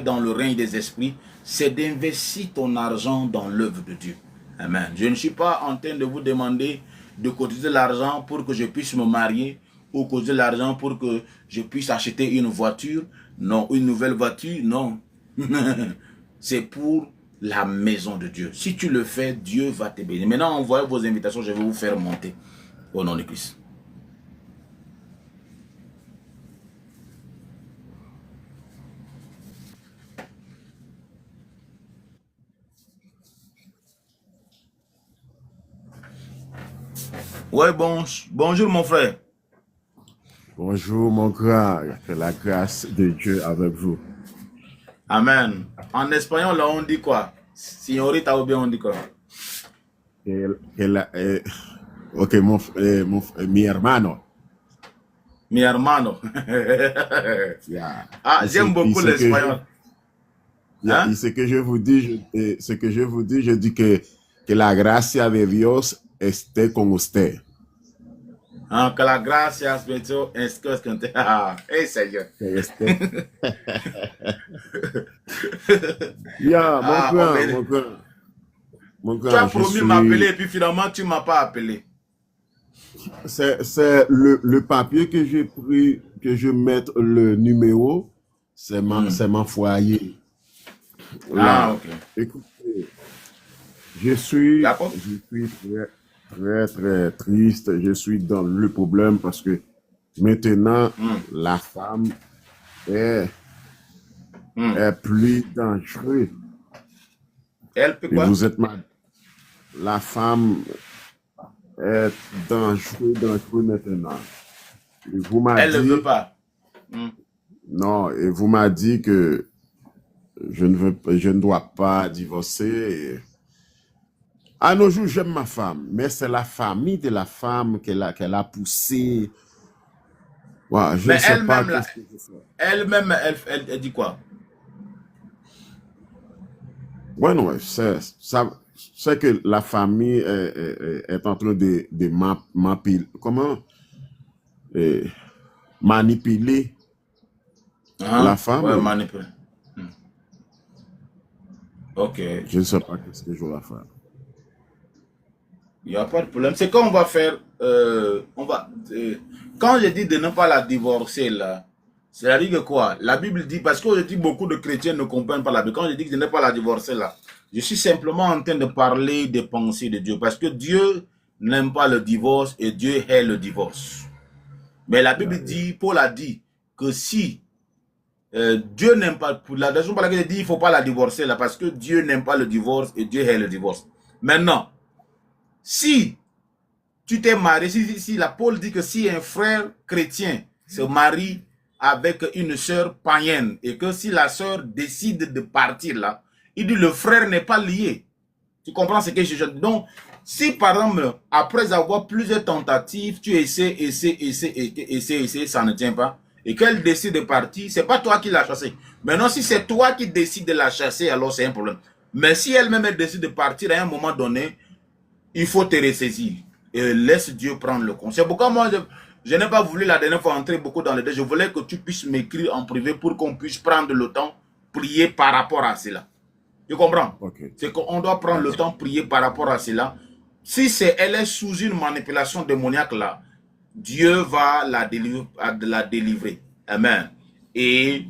dans le règne des esprits, c'est d'investir ton argent dans l'œuvre de Dieu. Amen. Je ne suis pas en train de vous demander de cotiser l'argent pour que je puisse me marier ou cotiser l'argent pour que je puisse acheter une voiture. Non, une nouvelle voiture, non. C'est pour la maison de Dieu. Si tu le fais, Dieu va te bénir. Maintenant, envoyez vos invitations, je vais vous faire monter au nom de Christ. Ouais, bonjour mon frère. Bonjour mon grand, que la grâce de Dieu avec vous. Amen. En espagnol, là, on dit quoi? Señorita ou bien on dit quoi? Ok, mi hermano. Mi hermano. Yeah. Ah, j'aime beaucoup l'espagnol. Y ce que je vous dis, je dis que la gracia de Dios esté con usted. Ah, que la gracia esté con usted. Ah, Seigneur. Yeah, mon grand. Tu as promis m'appeler et puis finalement tu ne m'as pas appelé. C'est le papier que j'ai pris, que je mette le numéro, c'est mon foyer. Là, ah, ok. Écoutez, je suis très triste. Je suis dans le problème parce que maintenant, la femme est plus dangereuse. Elle peut quoi? Vous êtes mal. La femme est dangereuse maintenant. Elle ne veut pas. Non, et vous m'avez dit que je ne dois pas divorcer. À nos jours, j'aime ma femme, mais c'est la famille de la femme qu'elle a poussée. Ouais, je ne sais pas qu'est-ce que je fais. Elle-même, elle dit quoi? Ouais, non, c'est que la famille est en train de manipuler la femme. Ouais, manipuler. Ok. Je ne sais pas qu'est-ce que je dois faire. Il n'y a pas de problème. C'est qu'on va faire. Quand je dis de ne pas la divorcer, là, c'est-à-dire que quoi? La Bible dit, parce que je dis beaucoup de chrétiens ne comprennent pas la Bible. Quand je dis de ne pas la divorcer, là, je suis simplement en train de parler des pensées de Dieu. Parce que Dieu n'aime pas le divorce et Dieu hait le divorce. Mais la Bible dit, Paul a dit que si Dieu n'aime pas, pour la raison pour laquelle il dit il ne faut pas la divorcer, là, parce que Dieu n'aime pas le divorce et Dieu hait le divorce. Maintenant, si tu t'es marié, si la Paul dit que si un frère chrétien se marie avec une sœur païenne et que si la sœur décide de partir là, il dit le frère n'est pas lié. Tu comprends ce que je dis? Donc, si par exemple, après avoir plusieurs tentatives, tu essaies, ça ne tient pas, et qu'elle décide de partir, c'est pas toi qui l'as chassée. Maintenant, si c'est toi qui décides de la chasser, alors c'est un problème. Mais si elle-même décide de partir à un moment donné, il faut te ressaisir et laisse Dieu prendre le compte. C'est pourquoi moi, je n'ai pas voulu la dernière fois entrer beaucoup dans le détail. Je voulais que tu puisses m'écrire en privé pour qu'on puisse prendre le temps, prier par rapport à cela. Tu comprends? Okay. C'est qu'on doit prendre le temps, prier par rapport à cela. Si elle est sous une manipulation démoniaque là, Dieu va la délivrer. Amen. Et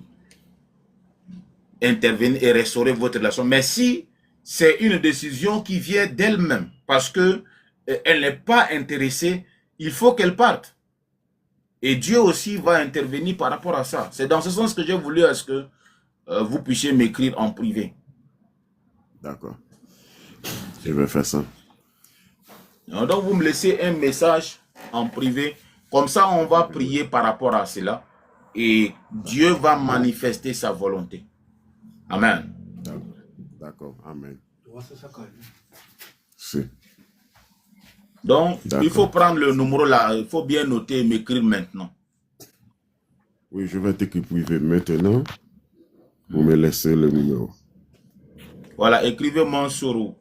intervenir et restaurer votre relation. Mais si c'est une décision qui vient d'elle-même, parce que elle n'est pas intéressée, il faut qu'elle parte. Et Dieu aussi va intervenir par rapport à ça. C'est dans ce sens que j'ai voulu à ce que vous puissiez m'écrire en privé. D'accord. Je vais faire ça. Donc vous me laissez un message en privé. Comme ça, on va prier par rapport à cela. Et Dieu va manifester sa volonté. Amen. D'accord. Amen. Si. Donc, il faut prendre le numéro là. Il faut bien noter et m'écrire maintenant. Oui, je vais t'écrire privé maintenant. Vous me laissez le numéro. Voilà, écrivez-moi sur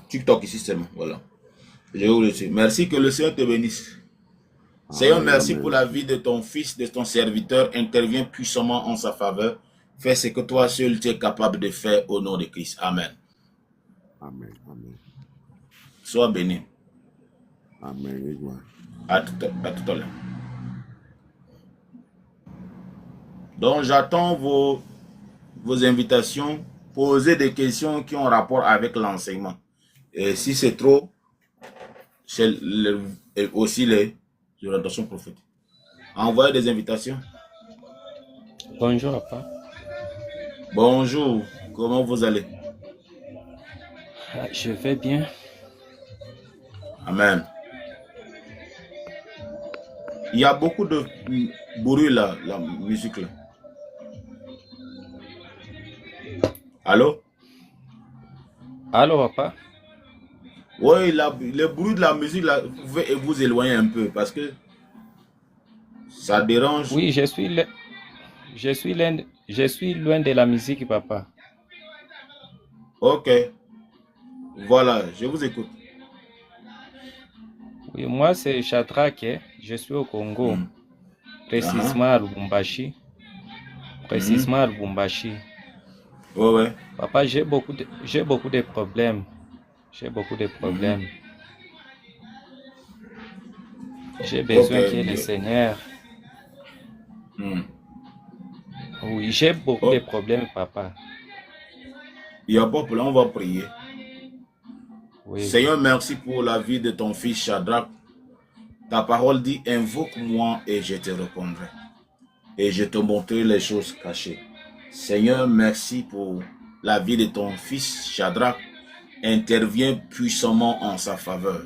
TikTok ici seulement. Voilà. Je vous remercie. Merci, que le Seigneur te bénisse. Seigneur, Amen, merci pour amen. la vie de ton fils, de ton serviteur. Interviens puissamment en sa faveur. Fais ce que toi seul tu es capable de faire au nom de Christ. Amen. Amen, amen. Sois béni. Amen, et gloire. À tout à l'heure. Donc, j'attends vos invitations. Posez des questions qui ont rapport avec l'enseignement. Et si c'est trop, c'est aussi les orientations prophétiques. Envoyez des invitations. Bonjour, papa. Bonjour, comment vous allez? Je vais bien. Amen. Il y a beaucoup de bruit là, la musique là. Allô? Allô, papa? Oui, le bruit de la musique là, vous pouvez vous éloigner un peu parce que ça dérange. Oui, je suis loin de la musique, papa. Ok. Voilà, je vous écoute. Oui, moi c'est Shadrach, je suis au Congo, précisément à Lubumbashi. Précisément à Lubumbashi. Ouais, ouais. Papa, j'ai beaucoup de problèmes. J'ai beaucoup de problèmes. J'ai besoin qu'il y ait le Seigneur. Oui, j'ai beaucoup de problèmes, papa. Il n'y a pas de problème, on va prier. Oui. Seigneur, merci pour la vie de ton fils Shadrach. Ta parole dit, invoque-moi et je te répondrai. Et je te montrerai les choses cachées. Seigneur, merci pour la vie de ton fils Shadrach. Interviens puissamment en sa faveur.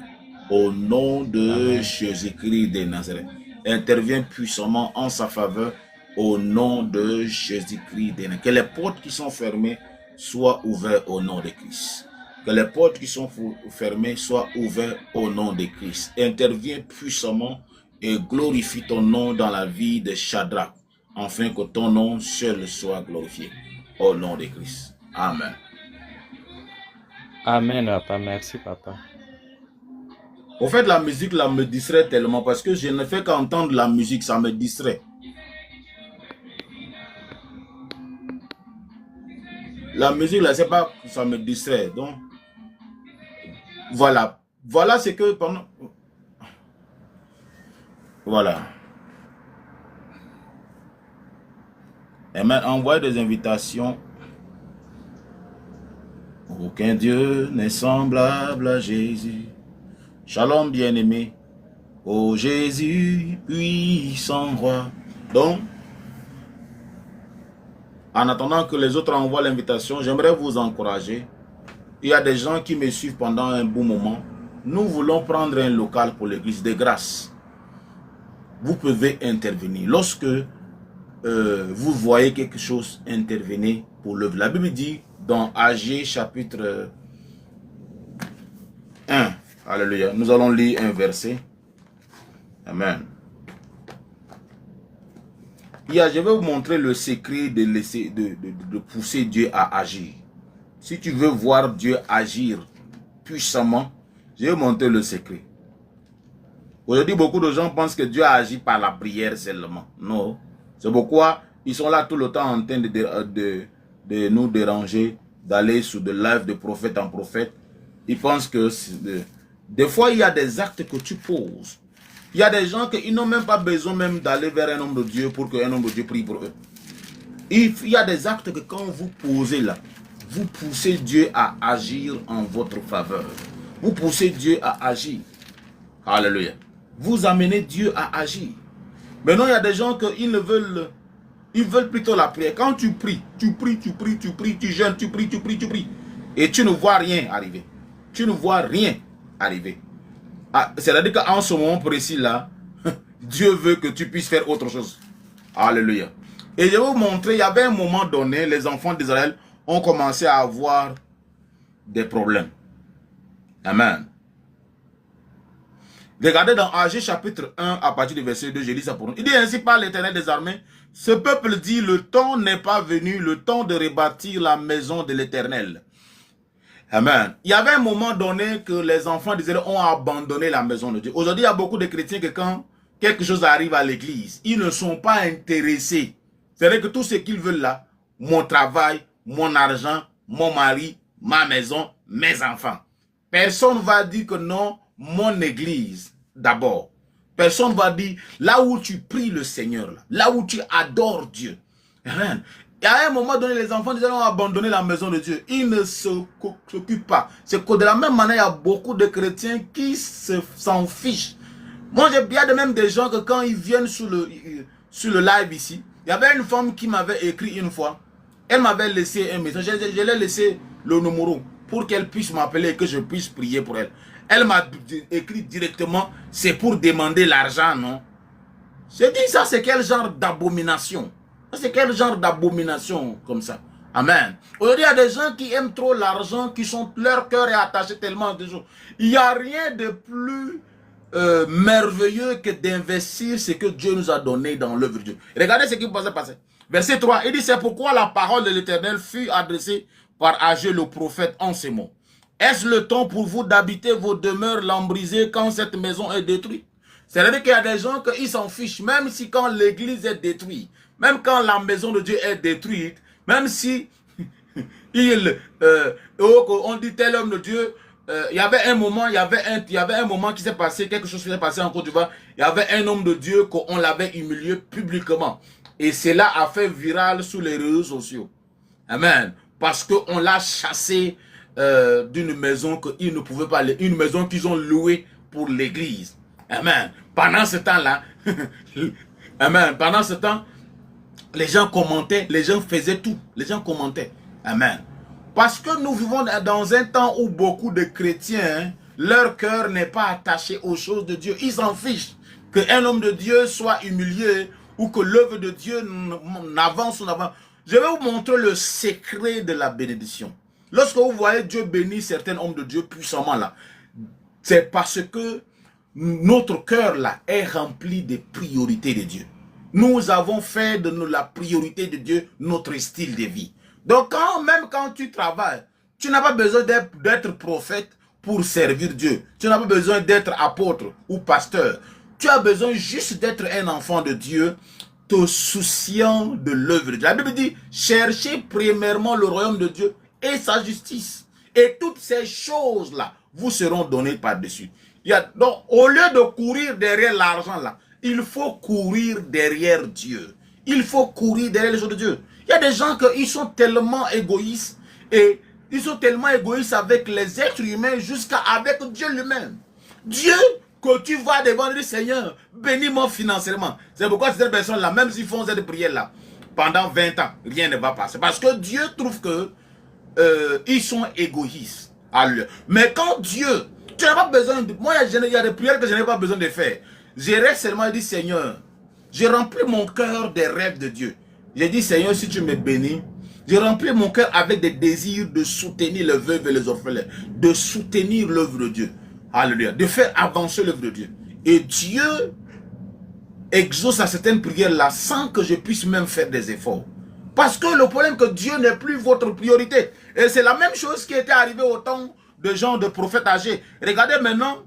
Au nom de Jésus-Christ de Nazareth. Interviens puissamment en sa faveur. Au nom de Jésus-Christ de Nazareth. Que les portes qui sont fermées soient ouvertes au nom de Christ. Que les portes qui sont fermées soient ouvertes au nom de Christ. Interviens puissamment et glorifie ton nom dans la vie de Shadrach, afin que ton nom seul soit glorifié. Au nom de Christ. Amen. Amen, papa. Merci, papa. Au fait, la musique là me distrait tellement parce que je ne fais qu'entendre la musique, ça me distrait. La musique là, c'est pas que ça me distrait. Donc, voilà. Voilà ce que pendant... Voilà. Et maintenant, envoie des invitations. Aucun Dieu n'est semblable à Jésus. Shalom bien-aimé. Ô Jésus, puissant roi. Donc, en attendant que les autres envoient l'invitation, j'aimerais vous encourager. Il y a des gens qui me suivent pendant un bon moment. Nous voulons prendre un local pour l'église de grâce. Vous pouvez intervenir. Lorsque vous voyez quelque chose, intervenez pour l'œuvre. La Bible dit dans Agé chapitre 1. Alléluia. Nous allons lire un verset. Amen. Je vais vous montrer le secret de pousser Dieu à agir. Si tu veux voir Dieu agir puissamment, je vais vous montrer le secret. Aujourd'hui, beaucoup de gens pensent que Dieu agit par la prière seulement. Non. C'est pourquoi ils sont là tout le temps en train de nous déranger, d'aller sur des lives de prophète en prophète. Ils pensent que... Des fois, il y a des actes que tu poses. Il y a des gens qui n'ont même pas besoin même d'aller vers un homme de Dieu pour qu'un homme de Dieu prie pour eux. Il y a des actes que quand vous posez là, vous poussez Dieu à agir en votre faveur. Vous poussez Dieu à agir. Alléluia. Vous amenez Dieu à agir. Maintenant, il y a des gens qui veulent plutôt la prière. Quand tu pries, tu jeûnes, tu pries. Et tu ne vois rien arriver. Tu ne vois rien arriver. C'est-à-dire qu'en ce moment précis là, Dieu veut que tu puisses faire autre chose. Alléluia. Et je vais vous montrer, il y avait un moment donné, les enfants d'Israël ont commencé à avoir des problèmes. Amen. Regardez dans Agé chapitre 1 à partir du verset 2, je lis ça pour nous. Il dit ainsi par l'Éternel des armées, ce peuple dit, le temps n'est pas venu, le temps de rebâtir la maison de l'Éternel. Amen. Il y avait un moment donné que les enfants d'Israël ont abandonné la maison de Dieu. Aujourd'hui, il y a beaucoup de chrétiens que quand quelque chose arrive à l'église, ils ne sont pas intéressés. C'est-à-dire que tout ce qu'ils veulent là, mon travail, mon argent, mon mari, ma maison, mes enfants. Personne ne va dire que non, mon église d'abord. Personne ne va dire, là où tu pries le Seigneur, là où tu adores Dieu. Amen. Et à un moment donné, les enfants disent, on va abandonner la maison de Dieu. Ils ne s'occupent pas. C'est que de la même manière, il y a beaucoup de chrétiens qui s'en fichent. Moi, j'ai bien de même des gens que quand ils viennent sur le live ici, il y avait une femme qui m'avait écrit une fois. Elle m'avait laissé un message. Je l'ai laissé le numéro pour qu'elle puisse m'appeler et que je puisse prier pour elle. Elle m'a écrit directement, c'est pour demander l'argent, non? J'ai dit, ça c'est quel genre d'abomination? C'est quel genre d'abomination comme ça? Amen. Aujourd'hui, il y a des gens qui aiment trop l'argent, qui sont, leur cœur est attaché tellement à des choses. Il n'y a rien de plus merveilleux que d'investir ce que Dieu nous a donné dans l'œuvre de Dieu. Regardez ce qui va se passer. Verset 3, il dit, c'est pourquoi la parole de l'Éternel fut adressée par Agé le prophète en ces mots. Est-ce le temps pour vous d'habiter vos demeures lambrisées quand cette maison est détruite? C'est-à-dire qu'il y a des gens qui s'en fichent, même si quand l'église est détruite, même quand la maison de Dieu est détruite, même si on dit tel homme de Dieu, il y avait un moment qui s'est passé, quelque chose qui s'est passé en Côte d'Ivoire, il y avait un homme de Dieu qu'on l'avait humilié publiquement. Et cela a fait viral sur les réseaux sociaux. Amen. Parce qu'on l'a chassé d'une maison qu'ils ne pouvaient pas aller, une maison qu'ils ont louée pour l'église. Amen. Pendant ce temps-là, amen. Pendant ce temps, les gens commentaient, les gens faisaient tout, les gens commentaient. Amen. Parce que nous vivons dans un temps où beaucoup de chrétiens, leur cœur n'est pas attaché aux choses de Dieu. Ils s'en fichent qu'un homme de Dieu soit humilié ou que l'œuvre de Dieu n'avance ou n'avance. Je vais vous montrer le secret de la bénédiction. Lorsque vous voyez Dieu bénir certains hommes de Dieu puissamment là, c'est parce que notre cœur là est rempli des priorités de Dieu. Nous avons fait de la priorité de Dieu notre style de vie. Donc même quand tu travailles, tu n'as pas besoin d'être prophète pour servir Dieu. Tu n'as pas besoin d'être apôtre ou pasteur. Tu as besoin juste d'être un enfant de Dieu, te souciant de l'œuvre de Dieu. La Bible dit, cherchez premièrement le royaume de Dieu et sa justice. Et toutes ces choses-là vous seront données par-dessus. Donc, au lieu de courir derrière l'argent là, il faut courir derrière Dieu. Il faut courir derrière les choses de Dieu. Il y a des gens qui sont tellement égoïstes et ils sont tellement égoïstes avec les êtres humains jusqu'à avec Dieu lui-même. Dieu, que tu vas devant le Seigneur, bénis-moi financièrement. C'est pourquoi ces personnes-là, même s'ils font cette prière-là, pendant 20 ans, rien ne va passer. Parce que Dieu trouve que ils sont égoïstes. Mais quand Dieu, tu n'as pas besoin de... Moi, il y a des prières que je n'ai pas besoin de faire. Je reste seulement et dis, Seigneur, j'ai rempli mon cœur des rêves de Dieu. J'ai dit, Seigneur, si tu me bénis, j'ai rempli mon cœur avec des désirs de soutenir les veuves et les orphelins, de soutenir l'œuvre de Dieu. Alléluia. De faire avancer l'œuvre de Dieu. Et Dieu exauce à certaines prières-là sans que je puisse même faire des efforts. Parce que le problème est que Dieu n'est plus votre priorité. Et c'est la même chose qui était arrivée au temps de gens de prophètes âgés. Regardez maintenant.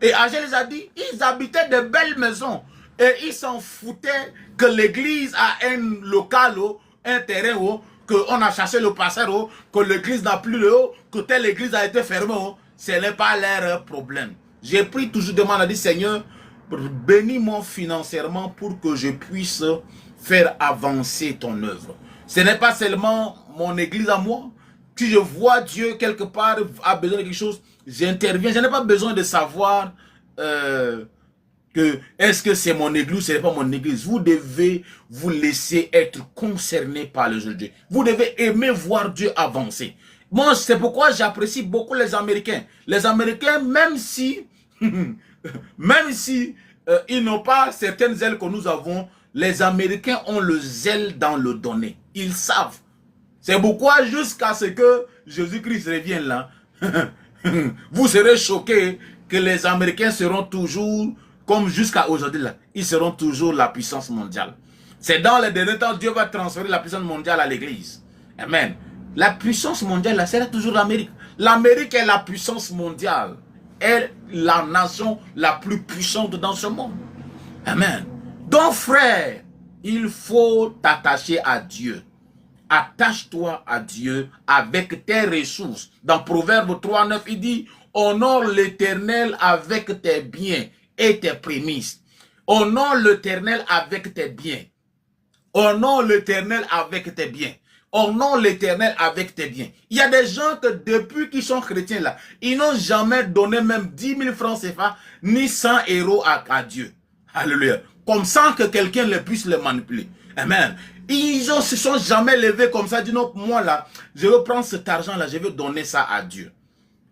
Et Agé les a dit, ils habitaient de belles maisons. Et ils s'en foutaient que l'église a un local, un terrain, qu'on a chassé le pasteur, que l'église n'a plus le haut, que telle église a été fermée. Ce n'est pas leur problème. J'ai pris toujours demande à dire, Seigneur, bénis-moi financièrement pour que je puisse faire avancer ton œuvre. Ce n'est pas seulement mon église à moi. Si je vois Dieu quelque part a besoin de quelque chose, j'interviens. Je n'ai pas besoin de savoir que est-ce que c'est mon église ou ce n'est pas mon église. Vous devez vous laisser être concerné par le jeu de Dieu. Vous devez aimer voir Dieu avancer. Moi, c'est pourquoi j'apprécie beaucoup les Américains. Les Américains, même si ils n'ont pas certaines ailes que nous avons, les Américains ont le zèle dans le donner. Ils savent. C'est pourquoi jusqu'à ce que Jésus-Christ revienne là, vous serez choqués que les Américains seront toujours, comme jusqu'à aujourd'hui là, ils seront toujours la puissance mondiale. C'est dans les derniers temps, Dieu va transférer la puissance mondiale à l'église. Amen. La puissance mondiale, là, c'est toujours l'Amérique. L'Amérique est la puissance mondiale. Elle est la nation la plus puissante dans ce monde. Amen. Donc frère, il faut t'attacher à Dieu. Attache-toi à Dieu avec tes ressources. Dans Proverbe 3:9, il dit, honore l'Éternel avec tes biens et tes prémices. Honore l'Éternel avec tes biens. Honore l'Éternel avec tes biens. Honore l'Éternel avec tes biens. Il y a des gens que depuis qu'ils sont chrétiens là, ils n'ont jamais donné même 10 000 francs CFA ni 100 € à Dieu. Alléluia. Comme ça que quelqu'un les puisse les manipuler. Amen. Ils ne se sont jamais levés comme ça, disent non, moi là, je veux prendre cet argent là, je veux donner ça à Dieu.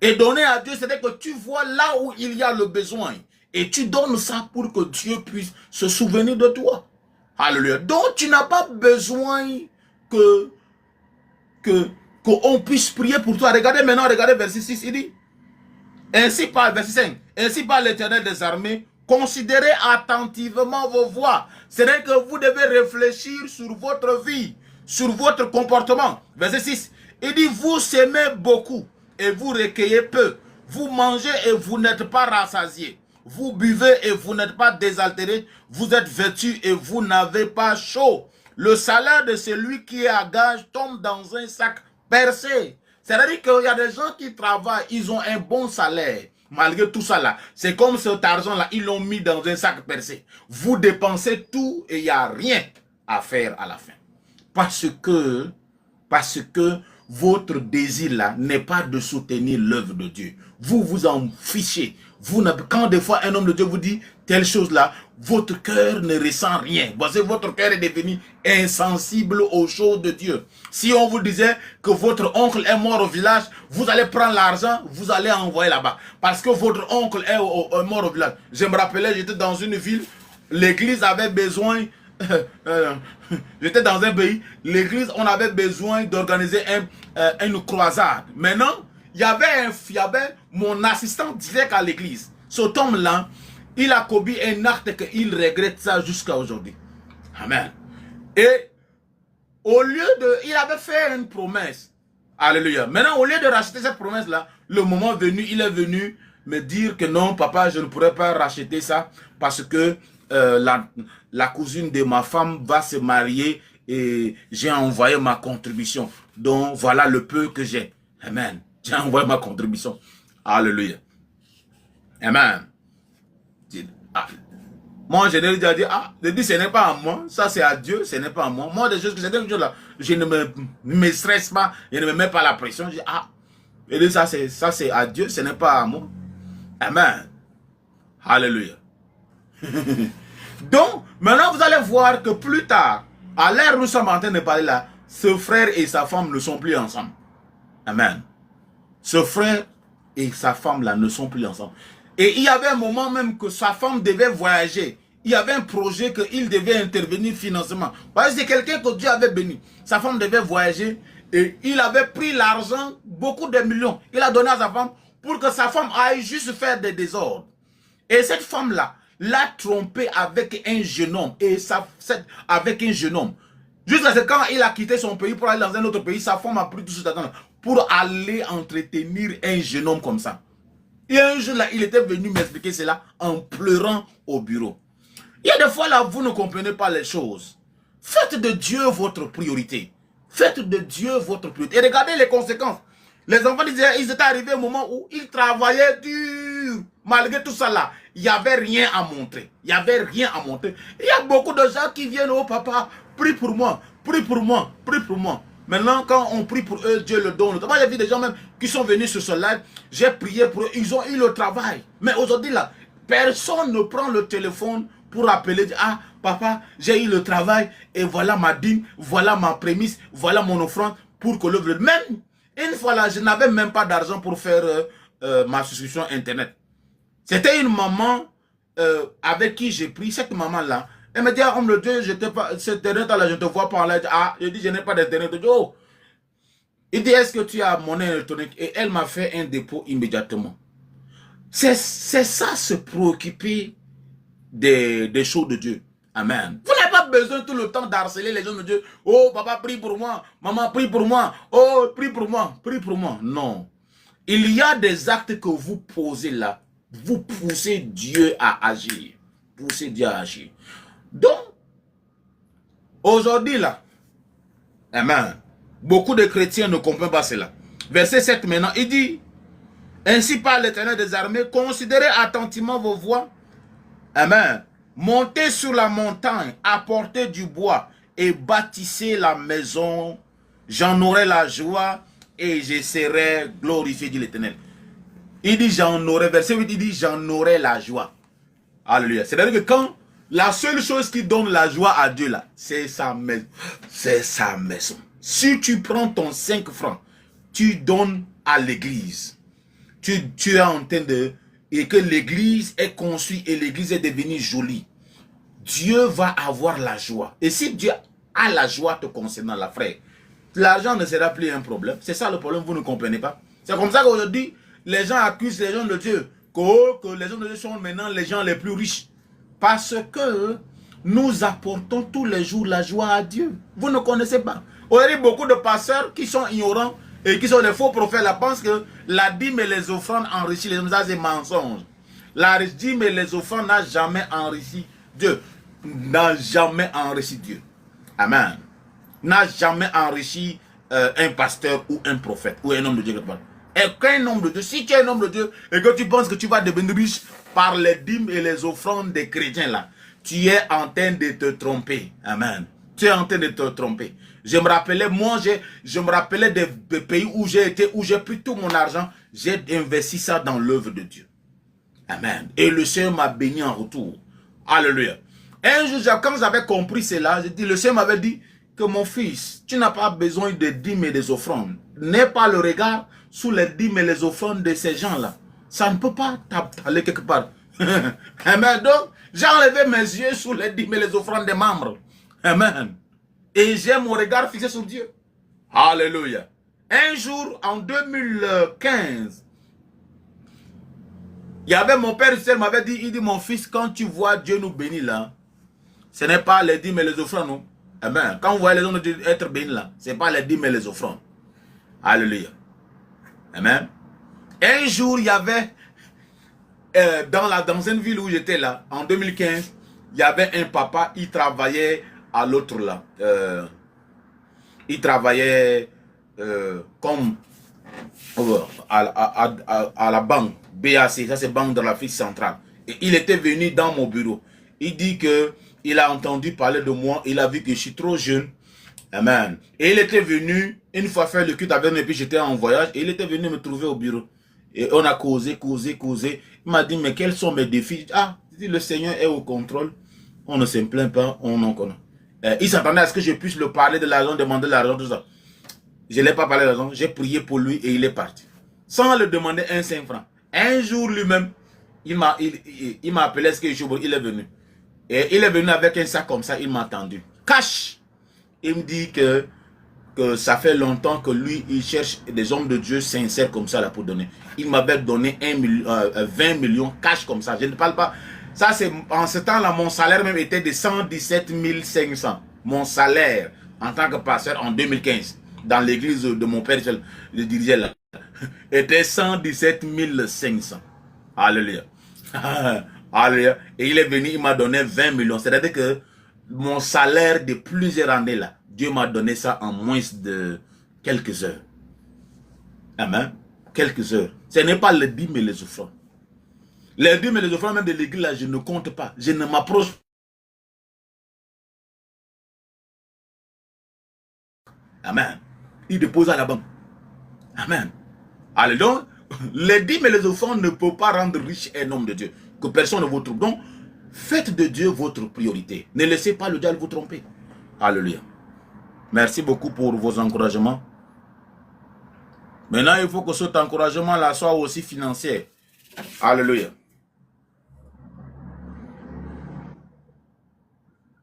Et donner à Dieu, c'est-à-dire que tu vois là où il y a le besoin. Et tu donnes ça pour que Dieu puisse se souvenir de toi. Alléluia. Donc tu n'as pas besoin qu'on puisse prier pour toi. Regardez maintenant, regardez verset 6, il dit, ainsi par, verset 5, ainsi par l'Éternel des armées, considérez attentivement vos voies. C'est-à-dire que vous devez réfléchir sur votre vie, sur votre comportement. Verset 6, il dit, vous semez beaucoup et vous recueillez peu. Vous mangez et vous n'êtes pas rassasiés. Vous buvez et vous n'êtes pas désaltérés. Vous êtes vêtus et vous n'avez pas chaud. Le salaire de celui qui est à gage tombe dans un sac percé. C'est-à-dire qu'il y a des gens qui travaillent, ils ont un bon salaire. Malgré tout ça là, c'est comme cet argent-là, ils l'ont mis dans un sac percé. Vous dépensez tout et il n'y a rien à faire à la fin. Parce que votre désir là n'est pas de soutenir l'œuvre de Dieu. Vous vous en fichez. Quand des fois un homme de Dieu vous dit telle chose là, votre cœur ne ressent rien. Parce que votre cœur est devenu insensible aux choses de Dieu. Si on vous disait que votre oncle est mort au village, vous allez prendre l'argent, vous allez envoyer là-bas. Parce que votre oncle est mort au village. Je me rappelais, j'étais dans une ville, l'église avait besoin... j'étais dans un pays, l'église, on avait besoin d'organiser une croisade. Maintenant, il y avait mon assistant direct à l'église. Cet homme-là, il a commis un acte qu'il regrette ça jusqu'à aujourd'hui. Amen. Et au lieu de... Il avait fait une promesse. Alléluia. Maintenant, au lieu de racheter cette promesse-là, le moment venu, il est venu me dire que non, papa, je ne pourrais pas racheter ça parce que la cousine de ma femme va se marier et j'ai envoyé ma contribution. Donc, voilà le peu que j'ai. Amen. J'ai envoyé ma contribution. Alléluia. Amen. Moi, je l'ai déjà dit, je dis, ce n'est pas à moi, ça c'est à Dieu, ce n'est pas à moi. Moi, des choses que c'est là, je ne me stresse pas, je ne me mets pas la pression. Je dis, je dis, ça c'est à Dieu, ce n'est pas à moi. Amen. Alléluia. Donc, maintenant vous allez voir que plus tard, à l'heure où nous sommes en train de parler là, ce frère et sa femme ne sont plus ensemble. Amen. Ce frère et sa femme là ne sont plus ensemble. Et il y avait un moment même que sa femme devait voyager. Il y avait un projet qu'il devait intervenir financièrement. Parce que c'est quelqu'un que Dieu avait béni. Sa femme devait voyager et il avait pris l'argent, beaucoup de millions. Il a donné à sa femme pour que sa femme aille juste faire des désordres. Et cette femme-là l'a trompé avec un jeune homme. Et avec un jeune homme. Jusqu'à ce quand il a quitté son pays pour aller dans un autre pays, sa femme a pris tout ce temps pour aller entretenir un jeune homme comme ça. Et un jour là, il était venu m'expliquer cela en pleurant au bureau. Il y a des fois là, vous ne comprenez pas les choses. Faites de Dieu votre priorité. Faites de Dieu votre priorité. Et regardez les conséquences. Les enfants disaient, ils étaient arrivés au moment où ils travaillaient dur. Malgré tout ça là, il n'y avait rien à montrer. Il n'y avait rien à montrer. Il y a beaucoup de gens qui viennent, oh papa, prie pour moi, prie pour moi, prie pour moi. Maintenant, quand on prie pour eux, Dieu le donne. Moi, j'ai vu des gens même qui sont venus sur ce live, j'ai prié pour eux, ils ont eu le travail. Mais aujourd'hui là, personne ne prend le téléphone pour appeler, ah papa, j'ai eu le travail et voilà ma dîme, voilà ma prémisse, voilà mon offrande pour que l'œuvre... Même une fois là, je n'avais même pas d'argent pour faire ma souscription internet. C'était une maman avec qui j'ai pris, cette maman là. Elle me dit, ah, homme de Dieu, cet internet-là, je ne te vois pas en live. Ah, je dis, je n'ai pas d'internet. Je dis, oh. Il dit, est-ce que tu as monnaie électronique? Et elle m'a fait un dépôt immédiatement. C'est ça, se préoccuper des choses de Dieu. Amen. Vous n'avez pas besoin tout le temps d'harceler les gens de Dieu. Oh, papa, prie pour moi. Maman, prie pour moi. Oh, prie pour moi. Prie pour moi. Non. Il y a des actes que vous posez là. Vous poussez Dieu à agir. pousser Dieu à agir. Donc, aujourd'hui là, amen, beaucoup de chrétiens ne comprennent pas cela. Verset 7 maintenant, il dit, ainsi par l'Éternel des armées, considérez attentivement vos voies. Amen. Montez sur la montagne, apportez du bois et bâtissez la maison. J'en aurai la joie et je serai glorifié, dit l'Éternel. Il dit j'en aurai, verset 8, il dit j'en aurai la joie. Alléluia. C'est-à-dire que quand la seule chose qui donne la joie à Dieu là, c'est sa maison. C'est sa maison. Si tu prends ton 5 francs, tu donnes à l'église. Tu es en train de... Et que l'église est construite et l'église est devenue jolie. Dieu va avoir la joie. Et si Dieu a la joie te concernant, la frère, l'argent ne sera plus un problème. C'est ça le problème, vous ne comprenez pas. C'est comme ça qu'aujourd'hui, les gens accusent les gens de Dieu. Que les gens de Dieu sont maintenant les gens les plus riches. Parce que nous apportons tous les jours la joie à Dieu. Vous ne connaissez pas. Aujourd'hui, beaucoup de pasteurs qui sont ignorants et qui sont des faux prophètes là pensent que la dîme et les offrandes enrichissent les hommes. Ça, c'est mensonge. La dîme et les offrandes n'a jamais enrichi Dieu. N'a jamais enrichi Dieu. Amen. N'a jamais enrichi un pasteur ou un prophète ou un homme de Dieu. Et qu'un homme de Dieu, si tu es un homme de Dieu et que tu penses que tu vas devenir riche par les dîmes et les offrandes des chrétiens là, tu es en train de te tromper. Amen. Tu es en train de te tromper. Je me rappelais, moi, je me rappelais des pays où j'ai été, où j'ai pris tout mon argent, j'ai investi ça dans l'œuvre de Dieu. Amen. Et le Seigneur m'a béni en retour. Alléluia. Un jour, quand j'avais compris cela, le Seigneur m'avait dit que mon fils, tu n'as pas besoin de dîmes et des offrandes. N'aie pas le regard sous les dîmes et les offrandes de ces gens-là. Ça ne peut pas aller quelque part. Amen. Donc, j'ai enlevé mes yeux sous les dîmes et les offrandes des membres. Amen. Et j'ai mon regard fixé sur Dieu. Alléluia. Un jour, en 2015, il y avait mon père, il m'avait dit, il dit, mon fils, quand tu vois Dieu nous bénir là, ce n'est pas les dîmes et les offrandes, non. Amen. Quand vous voyez les hommes de Dieu être bénis là, ce n'est pas les dîmes et les offrandes. Alléluia. Amen. Un jour, il y avait, dans une ville où j'étais là, en 2015, il y avait un papa, il travaillait à l'autre là. Il travaillait comme à la banque BAC, ça c'est Banque de l'Afrique centrale. Et il était venu dans mon bureau. Il dit que il a entendu parler de moi, il a vu que je suis trop jeune. Amen. Et il était venu une fois faire le culte avec moi, et puis j'étais en voyage, et il était venu me trouver au bureau. Et on a causé. Il m'a dit, mais quels sont mes défis? Ah, le Seigneur est au contrôle. On ne se plaint pas, on en connaît. Il s'attendait à ce que je puisse le parler de l'argent, demander l'argent, tout ça. Je ne l'ai pas parlé de l'argent, j'ai prié pour lui et il est parti. Sans le demander un 5 francs. Un jour lui-même, il m'a appelé, est-ce que il est venu. Et il est venu avec un sac comme ça, il m'a attendu. Cash! Il me dit que ça fait longtemps que lui, il cherche des hommes de Dieu sincères comme ça là pour donner. Il m'avait donné 20 millions cash comme ça. Je ne parle pas. Ça, c'est en ce temps-là, mon salaire même était de 117 500. Mon salaire en tant que pasteur en 2015, dans l'église de mon père, je dirigeais là, était 117 500. Alléluia. Alléluia. Et il est venu, il m'a donné 20 millions. C'est-à-dire que mon salaire de plusieurs années là, Dieu m'a donné ça en moins de quelques heures. Amen. Quelques heures. Ce n'est pas les dîmes et les offrandes. Les dîmes et les offrandes même de l'église là, je ne compte pas. Je ne m'approche pas. Amen. Il dépose à la banque. Amen. Allez donc, les dîmes et les offrandes ne peuvent pas rendre riche un homme de Dieu. Que personne ne vous trompe. Donc, faites de Dieu votre priorité. Ne laissez pas le diable vous tromper. Alléluia. Merci beaucoup pour vos encouragements. Maintenant, il faut que cet encouragement-là soit aussi financier. Alléluia.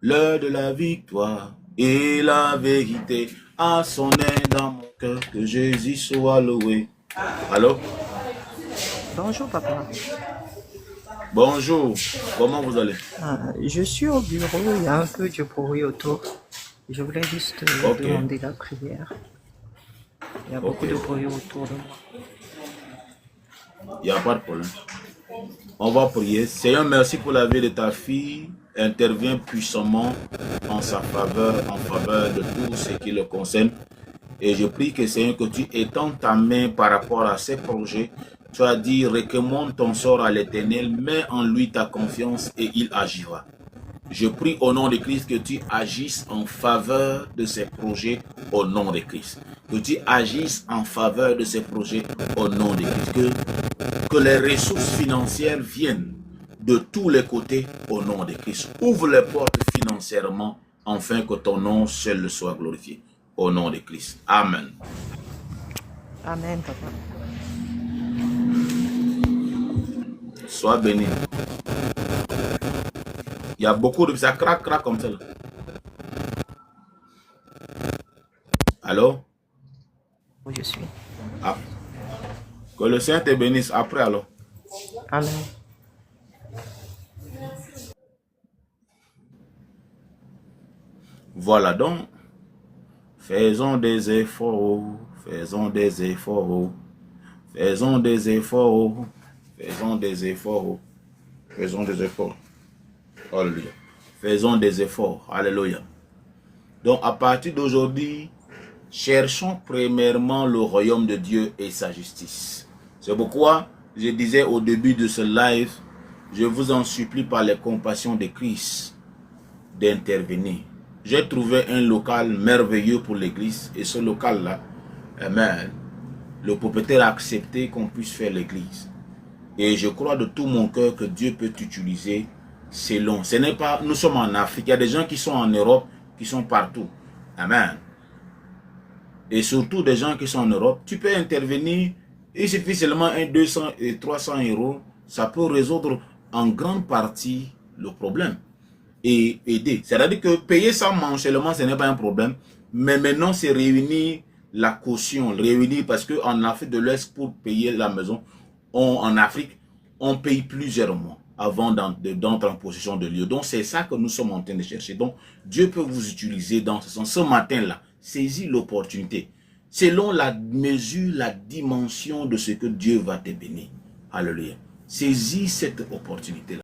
L'heure de la victoire et la vérité a sonné dans mon cœur, que Jésus soit loué. Allô? Bonjour papa. Bonjour, comment vous allez? Je suis au bureau, il y a un peu de bruit autour. Je voulais juste demander la prière. Il y a beaucoup de bruit autour de moi. Il n'y a pas de problème. On va prier. Seigneur, merci pour la vie de ta fille. Interviens puissamment en sa faveur, en faveur de tout ce qui le concerne. Et je prie que Seigneur, que tu étends ta main par rapport à ces projets. Tu as dit, recommande ton sort à l'Éternel, mets en lui ta confiance et il agira. Je prie au nom de Christ que tu agisses en faveur de ces projets au nom de Christ. Que tu agisses en faveur de ces projets au nom de Christ. Que les ressources financières viennent de tous les côtés au nom de Christ. Ouvre les portes financièrement afin que ton nom seul soit glorifié. Au nom de Christ. Amen. Amen, papa. Sois béni. Il y a beaucoup de... Ça craque comme ça. Là. Allô? Où je suis. Ah. Que le Seigneur te bénisse après alors. Amen. Voilà donc. Faisons des efforts. Faisons des efforts. Faisons des efforts. Faisons des efforts. Faisons des efforts. Alléluia. Faisons des efforts. Alléluia. Donc à partir d'aujourd'hui, cherchons premièrement le royaume de Dieu et sa justice. C'est pourquoi je disais au début de ce live, je vous en supplie par les compassions de Christ d'intervenir. J'ai trouvé un local merveilleux pour l'église et ce local-là, amen, le propriétaire a accepté qu'on puisse faire l'église. Et je crois de tout mon cœur que Dieu peut utiliser selon. Ce n'est pas, nous sommes en Afrique, il y a des gens qui sont en Europe, qui sont partout. Amen. Et surtout des gens qui sont en Europe, tu peux intervenir, il suffit seulement 200 et 300 euros, ça peut résoudre en grande partie le problème et aider. C'est-à-dire que payer ça mensuellement, ce n'est pas un problème, mais maintenant c'est réunir la caution, réunir parce qu'en Afrique de l'Ouest, pour payer la maison, en Afrique, on paye plusieurs mois avant d'entrer en possession de lieu. Donc c'est ça que nous sommes en train de chercher. Donc Dieu peut vous utiliser dans ce sens. Ce matin-là, saisis l'opportunité. Selon la mesure, la dimension de ce que Dieu va te bénir. Alléluia. Saisis cette opportunité-là.